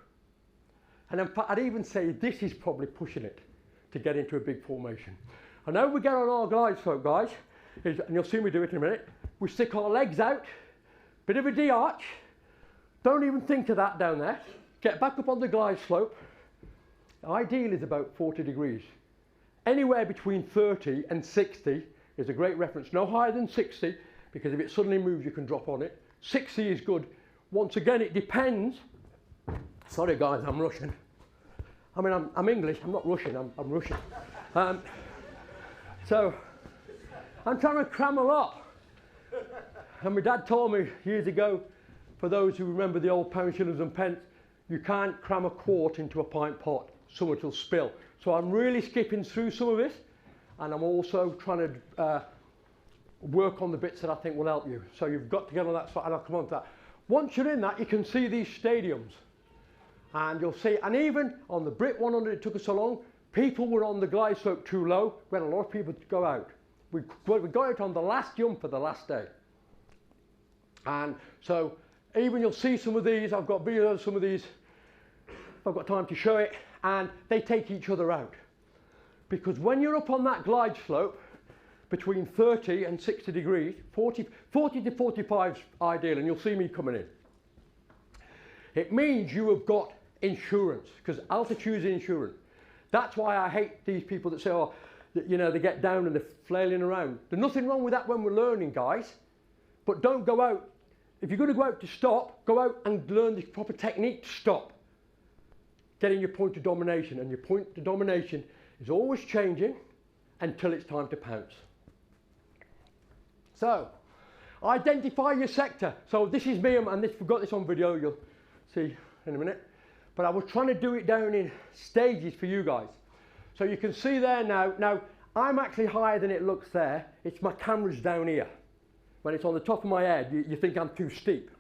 And in fact, I'd even say this is probably pushing it to get into a big formation. And how we get on our glide slope, guys, is, and you'll see me do it in a minute, we stick our legs out, bit of a D-arch, don't even think of that down there, get back up on the glide slope. Ideal is about 40 degrees. Anywhere between 30 and 60 is a great reference. No higher than 60, because if it suddenly moves, you can drop on it. 60 is good. Once again, it depends. Sorry guys, I'm Russian. I mean, I'm English, I'm not Russian, I'm Russian. So, I'm trying to cram a lot. And my dad told me years ago, for those who remember the old pound, shillings and pence, you can't cram a quart into a pint pot, some it will spill. So I'm really skipping through some of this, and I'm also trying to work on the bits that I think will help you. So you've got to get on that side, and I'll come on to that. Once you're in that, you can see these stadiums. And you'll see, and even on the Brit 100, it took us so long, people were on the glide slope too low. We had a lot of people to go out. We got it on the last jump for the last day. And so, even you'll see some of these, I've got videos of some of these, if I've got time to show it, and they take each other out. Because when you're up on that glide slope, between 30 and 60 degrees, 40 to 45 is ideal, and you'll see me coming in. It means you have got insurance, because altitude is insurance. That's why I hate these people that say, oh, you know, they get down and they're flailing around. There's nothing wrong with that when we're learning, guys. But don't go out. If you're going to go out to stop, go out and learn the proper technique to stop. Getting your point of domination. And your point of domination is always changing until it's time to pounce. So, identify your sector. So this is me, and this, we've got this on video, you'll see in a minute. But I was trying to do it down in stages for you guys. So you can see there now. Now, I'm actually higher than it looks there. It's my camera's down here. When it's on the top of my head, you think I'm too steep.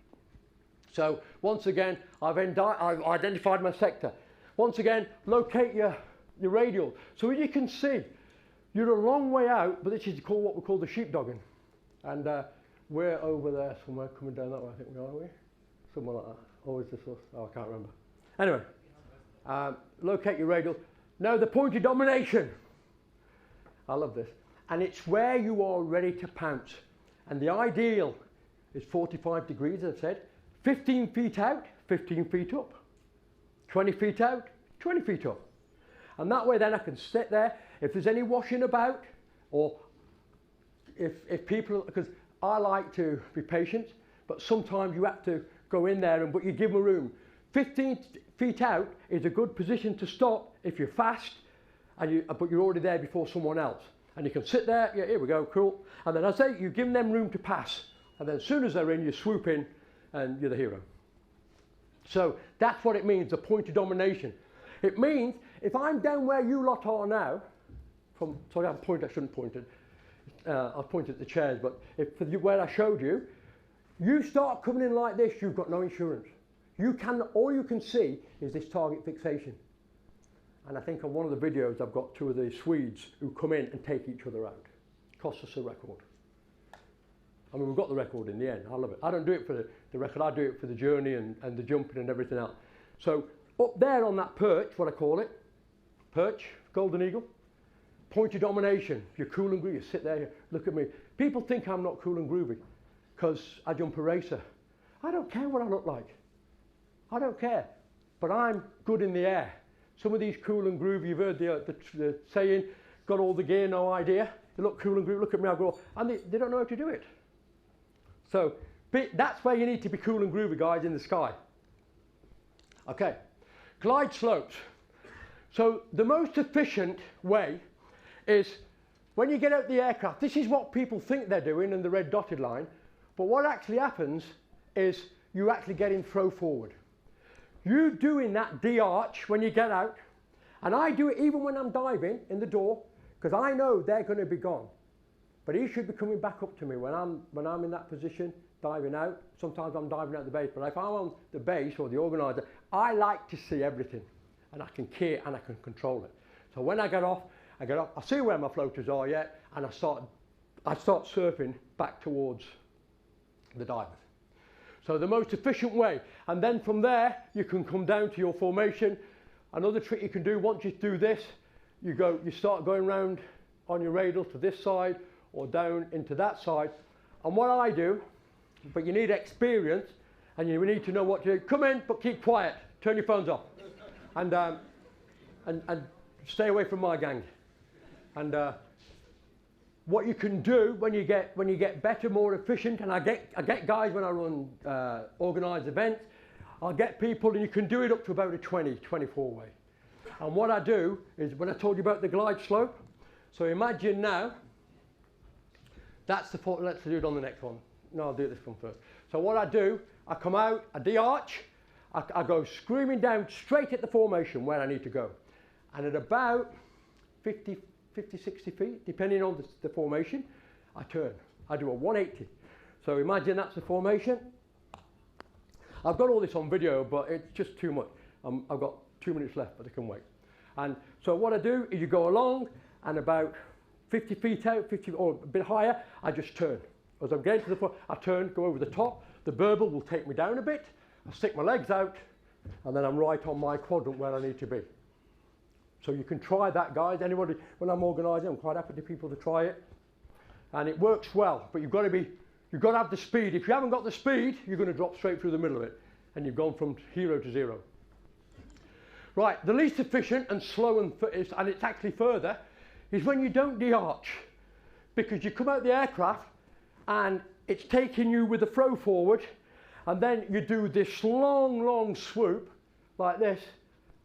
So once again, I've identified my sector. Once again, locate your radial. So as you can see, you're a long way out, but this is called what we call the sheepdogging. And we're over there somewhere, coming down that way, I think we are, we? Somewhere like that. Always this was, oh, I can't remember. Anyway, locate your radial. Now the point of domination. I love this. And it's where you are ready to pounce. And the ideal is 45 degrees, as I said. 15 feet out, 15 feet up. 20 feet out, 20 feet up. And that way then I can sit there. If there's any washing about, or if people, because I like to be patient, but sometimes you have to go in there, but you give them room. 15 feet out is a good position to stop if you're fast, but you're already there before someone else. And you can sit there, yeah, here we go, cool. And then I say, you give them room to pass. And then as soon as they're in, you swoop in and you're the hero. So that's what it means, the point of domination. It means if I'm down where you lot are now, sorry, I shouldn't point it. I've pointed at the chairs, but where I showed you, you start coming in like this, you've got no insurance. All you can see is this target fixation. And I think on one of the videos, I've got two of the Swedes who come in and take each other out. Costs us a record. I mean, we've got the record in the end. I love it. I don't do it for the record. I do it for the journey and the jumping and everything else. So up there on that perch, what I call it, perch, golden eagle, point of domination. You're cool and groovy, you sit there, look at me. People think I'm not cool and groovy because I jump a racer. I don't care what I look like. I don't care. But I'm good in the air. Some of these cool and groovy, you've heard the saying, got all the gear, no idea. They look cool and groovy, look at me, I go, and they don't know how to do it. So that's where you need to be cool and groovy, guys, in the sky. Okay, glide slopes. So the most efficient way is when you get out the aircraft, this is what people think they're doing in the red dotted line, but what actually happens is you actually get in throw forward. You doing that D-arch when you get out, and I do it even when I'm diving in the door, because I know they're going to be gone. But he should be coming back up to me when I'm in that position, diving out. Sometimes I'm diving out the base, but if I'm on the base or the organizer, I like to see everything, and I can key it and I can control it. So when I get off, I see where my floaters are yet, and I start surfing back towards the divers. So the most efficient way, and then from there you can come down to your formation. Another trick you can do, once you do this, you start going round on your radar to this side or down into that side. And what I do, but you need experience and you need to know what to do. Come in, but keep quiet. Turn your phones off, and stay away from my gang. And what you can do when you get better, more efficient, and I get guys when I run organised events, I'll get people, and you can do it up to about a 20, 24 way. And what I do is, when I told you about the glide slope, so imagine now, that's the, let's do it on the next one. No, I'll do this one first. So what I do, I come out, I D-arch, I go screaming down straight at the formation where I need to go. And at about 50, 60 feet, depending on the formation, I turn. I do a 180. So imagine that's the formation. I've got all this on video, but it's just too much. I've got 2 minutes left, but I can wait. And so what I do is you go along, and about 50 feet out, 50 or a bit higher, I just turn. As I'm getting to the front, I turn, go over the top. The burble will take me down a bit. I stick my legs out, and then I'm right on my quadrant where I need to be. So you can try that, guys. Anybody, when I'm organising, I'm quite happy to people to try it. And it works well, but you've got to have the speed. If you haven't got the speed, you're going to drop straight through the middle of it, and you've gone from hero to zero. Right, the least efficient and slow, and it's actually further, is when you don't D-arch, because you come out the aircraft and it's taking you with a throw forward, and then you do this long, long swoop like this,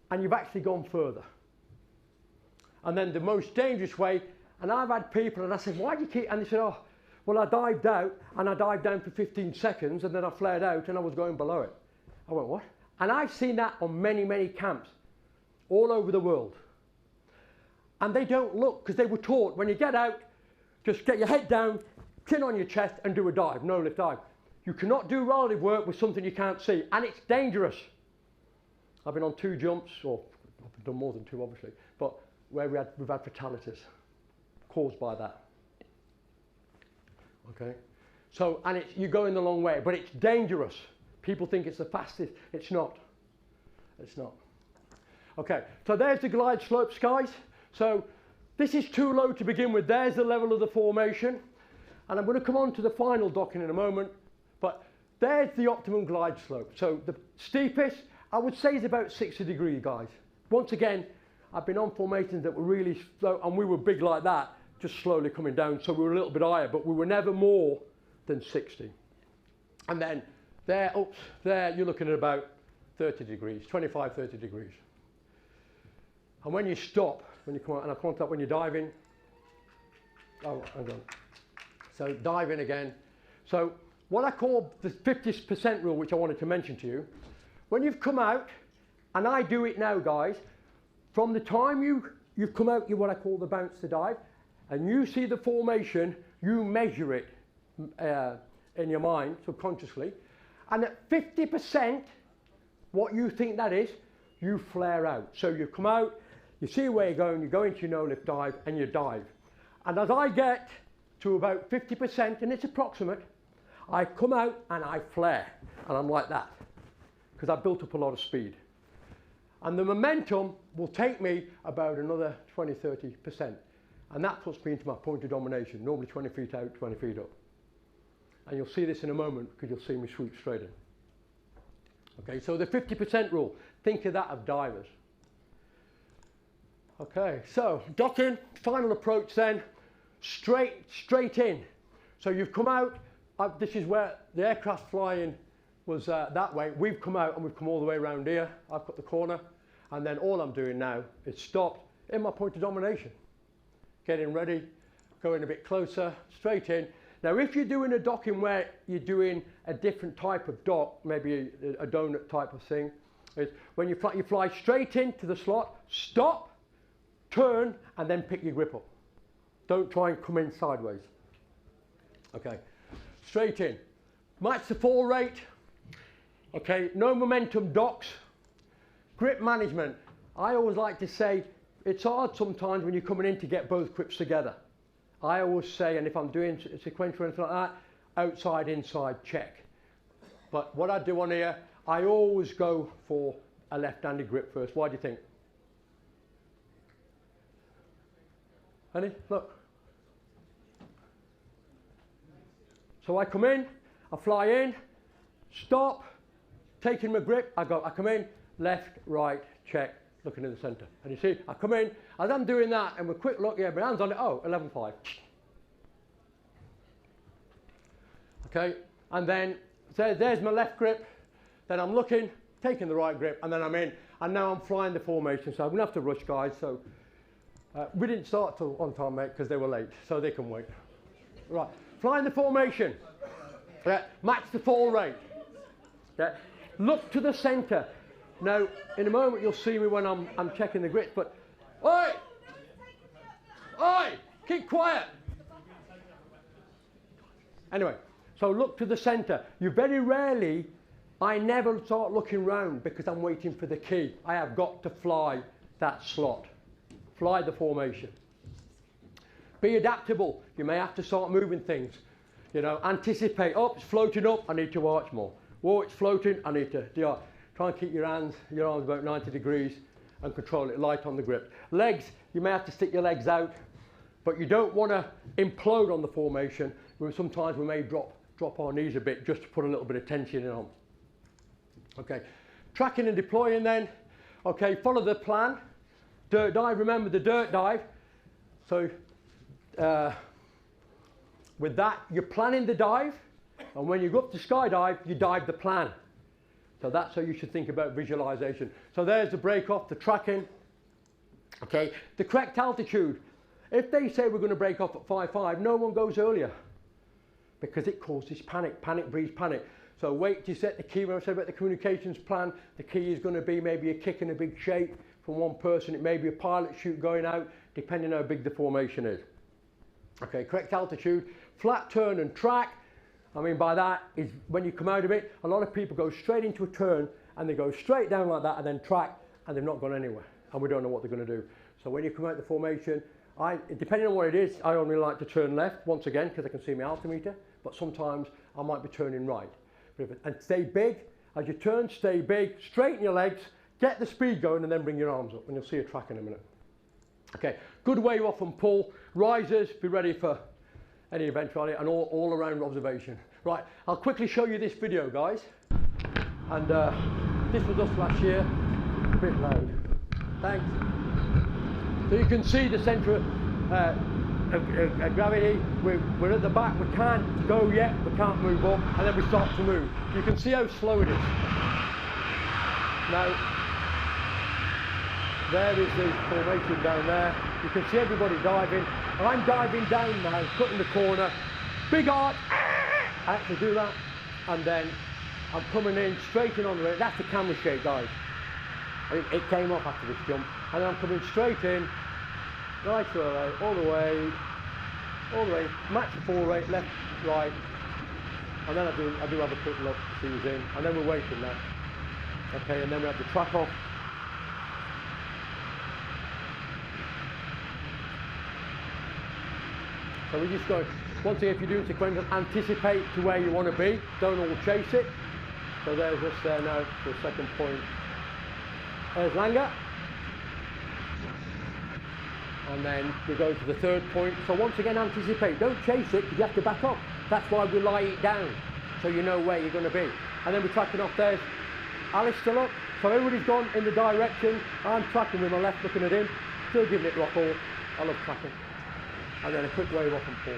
and you've actually gone further. And then the most dangerous way, and I've had people, and I said, why do you keep, and they said, oh, well, I dived out, and I dived down for 15 seconds, and then I flared out, and I was going below it. I went, what? And I've seen that on many, many camps all over the world. And they don't look, because they were taught, when you get out, just get your head down, chin on your chest, and do a dive, no lift dive. You cannot do relative work with something you can't see, and it's dangerous. I've been on 2 jumps, or I've done more than 2, obviously, but where we've had fatalities caused by that. Okay, so, and you're going the long way, but it's dangerous. People think it's the fastest. It's not. It's not. Okay, so there's the glide slopes, guys. So this is too low to begin with. There's the level of the formation, and I'm going to come on to the final docking in a moment, but there's the optimum glide slope. So the steepest, I would say, is about 60 degrees, guys. Once again, I've been on formations that were really slow, and we were big like that, just slowly coming down, so we were a little bit higher, but we were never more than 60. And then there, oops, there you're looking at about 30 degrees, 25, 30 degrees. And when you stop, when you come out, and I point out when you're diving, oh, hang on. So diving again. So what I call the 50% rule, which I wanted to mention to you, when you've come out, and I do it now, guys, from the time you've come out, what I call the bounce to dive, and you see the formation, you measure it in your mind, subconsciously, and at 50%, what you think that is, you flare out. So you come out, you see where you're going, you go into your no-lift dive, and you dive. And as I get to about 50%, and it's approximate, I come out and I flare, and I'm like that, because I've built up a lot of speed. And the momentum will take me about another 20, 30%. and that puts me into my point of domination, normally 20 feet out, 20 feet up. And you'll see this in a moment because you'll see me swoop straight in. Okay, so the 50% rule, think of that of divers. Okay, so docking, final approach then, straight in. So you've come out, this is where the aircraft flying was that way. We've come out and we've come all the way around here. I've got the corner, and then all I'm doing now is stopped in my point of domination. Getting ready, going a bit closer, straight in. Now if you're doing a docking where you're doing a different type of dock, maybe a donut type of thing, is when you fly straight into the slot, stop, turn, and then pick your grip up. Don't try and come in sideways. Okay, straight in. Match the fall rate. Okay, no momentum docks. Grip management. I always like to say, it's hard sometimes when you're coming in to get both grips together. I always say, and if I'm doing a sequential or anything like that, outside, inside, check. But what I do on here, I always go for a left-handed grip first. Why do you think? Honey, look. So I come in, I fly in, stop, taking my grip, I come in, left, right, check, looking in the centre. And you see, I come in, as I'm doing that, and with a quick look, yeah, my hand's on it, oh, 11.5. Okay, and then there's my left grip, then I'm looking, taking the right grip, and then I'm in, and now I'm flying the formation, so I'm going to have to rush, guys, so we didn't start till on time, mate, because they were late, so they can wait. Right, flying the formation, match the fall rate, look to the centre. Now, in a moment you'll see me when I'm checking the grips, but, oi! Oi! Keep quiet! Anyway, so look to the centre. You very rarely, I never start looking round because I'm waiting for the key. I have got to fly that slot. Fly the formation. Be adaptable. You may have to start moving things. You know, anticipate. Oh, it's floating up, I need to arch more. Whoa, it's floating, I need to arch. Try and keep your arms about 90 degrees and control it light on the grip. Legs, you may have to stick your legs out, but you don't want to implode on the formation. Sometimes we may drop our knees a bit just to put a little bit of tension in on. Okay, tracking and deploying then. Okay, follow the plan. Dirt dive, remember the dirt dive. So with that, you're planning the dive, and when you go up to skydive, you dive the plan. So that's how you should think about visualization. So there's the break off, the tracking. Okay, the correct altitude. If they say we're going to break off at 5.5, no one goes earlier because it causes panic. Panic breeds panic. So wait to set the key. When I said about the communications plan, the key is going to be maybe a kick in a big shape from one person. It may be a pilot chute going out, depending on how big the formation is. Okay, correct altitude, flat turn and track. I mean by that is when you come out of it, a lot of people go straight into a turn and they go straight down like that and then track and they've not gone anywhere and we don't know what they're going to do. So when you come out the formation, depending on what it is, I only like to turn left once again because I can see my altimeter, but sometimes I might be turning right. And stay big, as you turn, stay big, straighten your legs, get the speed going and then bring your arms up and you'll see a track in a minute. Okay, good wave off and pull, risers, be ready for any eventuality and all around observation. Right, I'll quickly show you this video, guys. And this was us last year, a bit loud. Thanks. So you can see the centre of gravity. We're at the back, we can't go yet, we can't move up, and then we start to move. You can see how slow it is. Now, there is the formation down there. You can see everybody diving. I'm diving down now, cutting the corner. Big arch. I actually do that. And then I'm coming in, straight in on the way. That's the camera shake, guys. It came off after this jump. And then I'm coming straight in, right to the right, all the way, match the fall rate, left, right. And then I do have a quick look to see who's in. And then we're waiting there. Okay, and then we have the track off. So we just go, once again, if you're doing sequential, anticipate to where you want to be. Don't all chase it. So there's us there now for the second point. There's Langar. And then we go to the third point. So once again, anticipate. Don't chase it, because you have to back up. That's why we lie it down, so you know where you're going to be. And then we're tracking off there. Alice still up. So everybody's gone in the direction. I'm tracking with my left, looking at him. Still giving it rock all. I love tracking. And then a quick wave off and pull.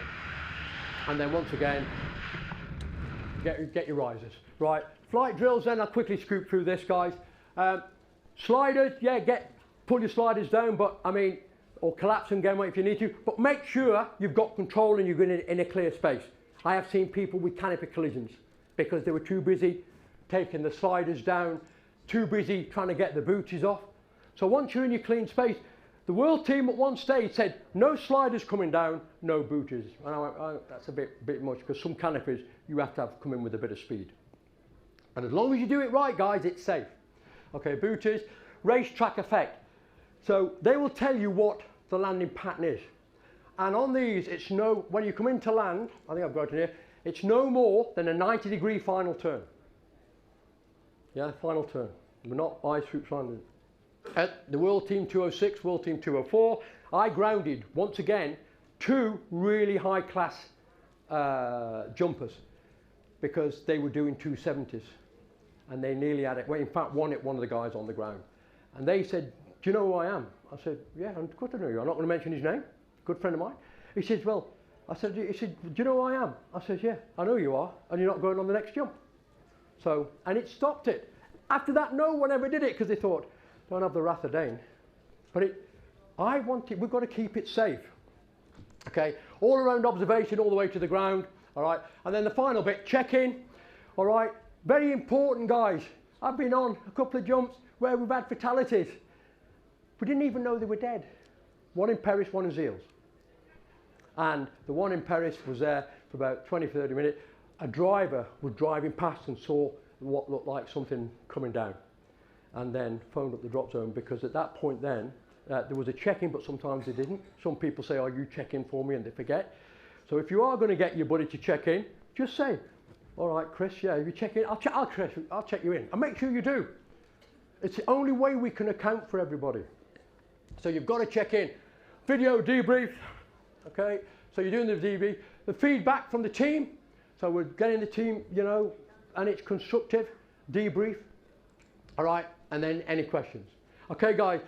And then once again, get your risers. Right, flight drills then, I'll quickly scoop through this, guys. Sliders, yeah, pull your sliders down, but I mean, or collapse them again if you need to, but make sure you've got control and you're going in a clear space. I have seen people with canopy collisions because they were too busy taking the sliders down, too busy trying to get the booties off. So once you're in your clean space, the world team at one stage said, no sliders coming down, no booties. And I went, oh, that's a bit much, because some canopies you have to come in with a bit of speed. And as long as you do it right, guys, it's safe. Okay, booties, racetrack effect. So they will tell you what the landing pattern is. And on these, it's when you come into land, I think I've got it here, it's no more than a 90-degree final turn. Yeah, final turn. We're not ice hoops landing. At the World Team 206, World Team 204, I grounded, once again, 2 really high-class jumpers, because they were doing 270s. And they nearly had it. Well, in fact, one hit one of the guys on the ground. And they said, do you know who I am? I said, yeah, of course I know you. I'm not going to mention his name. Good friend of mine. He says, well, he said, do you know who I am? I said, yeah, I know you are, and you're not going on the next jump. So, and it stopped it. After that, no one ever did it, because they thought, don't have the wrath of Dane. But we've got to keep it safe. Okay, all around observation, all the way to the ground. All right, and then the final bit, check-in. All right, very important, guys. I've been on a couple of jumps where we've had fatalities. We didn't even know they were dead. One in Paris, one in Zeals. And the one in Paris was there for about 20-30 minutes. A driver was driving past and saw what looked like something coming down, and then phoned up the drop zone, because at that point then, there was a check-in, but sometimes they didn't. Some people say, oh, you check in for me, and they forget. So if you are going to get your buddy to check in, just say, all right, Chris, yeah, if you check in, I'll check you in, and make sure you do. It's the only way we can account for everybody. So you've got to check in. Video debrief, okay? So you're doing the debrief. The feedback from the team. So we're getting the team, you know, and it's constructive, debrief. All right, and then any questions. Okay, guys,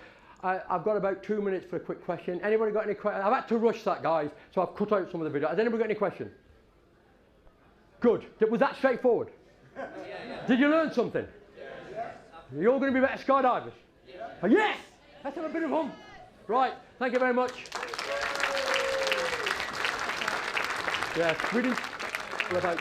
I've got about 2 minutes for a quick question. Anybody got any questions? I've had to rush that, guys, so I've cut out some of the video. Has anybody got any questions? Good. Was that straightforward? Yeah. Did you learn something? Yeah. You're all going to be better skydivers? Yeah. Oh, yes! Let's have a bit of fun. Right, thank you very much. Yes, we didn't. What about